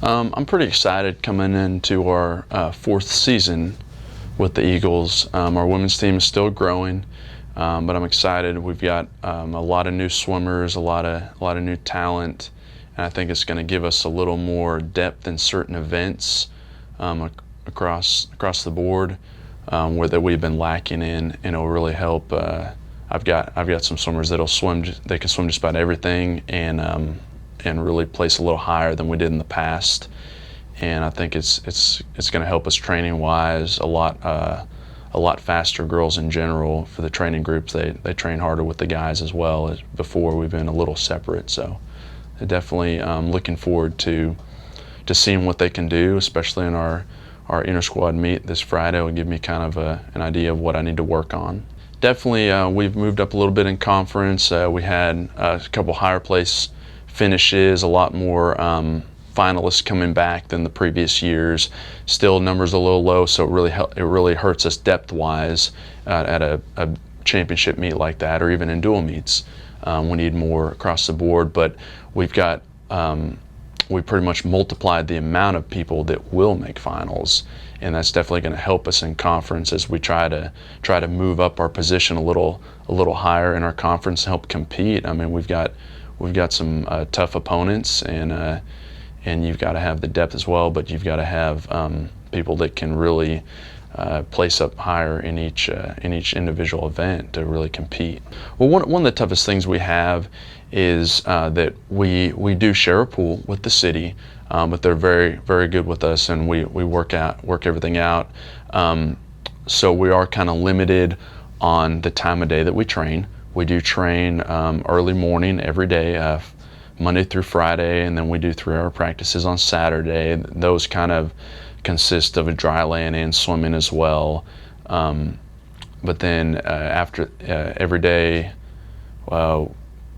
I'm pretty excited coming into our fourth season with the Eagles. Our women's team is still growing, but I'm excited. We've got a lot of new swimmers, a lot of new talent, and I think it's going to give us a little more depth in certain events across the board where that we've been lacking in, and it'll really help. I've got some swimmers that'll swim. They can swim just about everything, and really place a little higher than we did in the past. And I think it's going to help us training wise a lot faster. Girls in general, for the training groups, they train harder with the guys as well. As before, we've been a little separate, so definitely looking forward to seeing what they can do, especially in our inter squad meet this Friday. Will give me kind of an idea of what I need to work on. Definitely, we've moved up a little bit in conference. We had a couple higher place finishes, a lot more finalists coming back than the previous years. Still, numbers a little low, so it really hurts us depth-wise at a championship meet like that, or even in dual meets. We need more across the board, but we've got we pretty much multiplied the amount of people that will make finals, and that's definitely going to help us in conference as we try to move up our position a little higher in our conference and help compete. I mean, we've got some tough opponents, and you've got to have the depth as well, but you've got to have people that can really place up higher in each individual event to really compete. Well, one of the toughest things we have is that we do share a pool with the city, but they're very, very good with us, and we work everything out. So we are kind of limited on the time of day that we train. We do train early morning every day, Monday through Friday, and then we do 3-hour practices on Saturday. Those kind of consist of a dry land and swimming as well. But then after every day,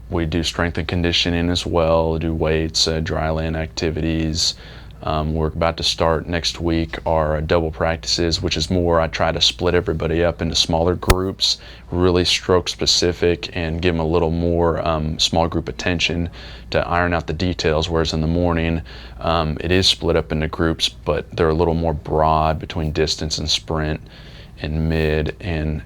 we do strength and conditioning as well, do weights, dry land activities. We're about to start next week our double practices, which is more, I try to split everybody up into smaller groups, really stroke specific, and give them a little more small group attention to iron out the details, whereas in the morning it is split up into groups, but they're a little more broad between distance and sprint and mid,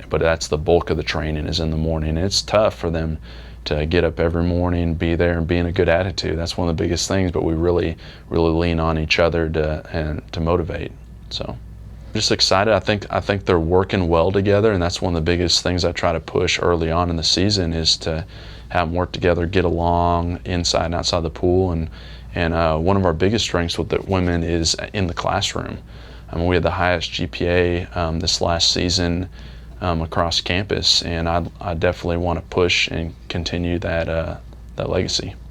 but that's the bulk of the training is in the morning. And it's tough for them to get up every morning, be there, and be in a good attitude. That's one of the biggest things, but we really lean on each other to motivate. So I'm just excited. I think they're working well together, and that's one of the biggest things I try to push early on in the season, is to have them work together, get along inside and outside the pool. And one of our biggest strengths with the women is in the classroom. I mean, we had the highest GPA this last season across campus, and I definitely want to push and continue that legacy.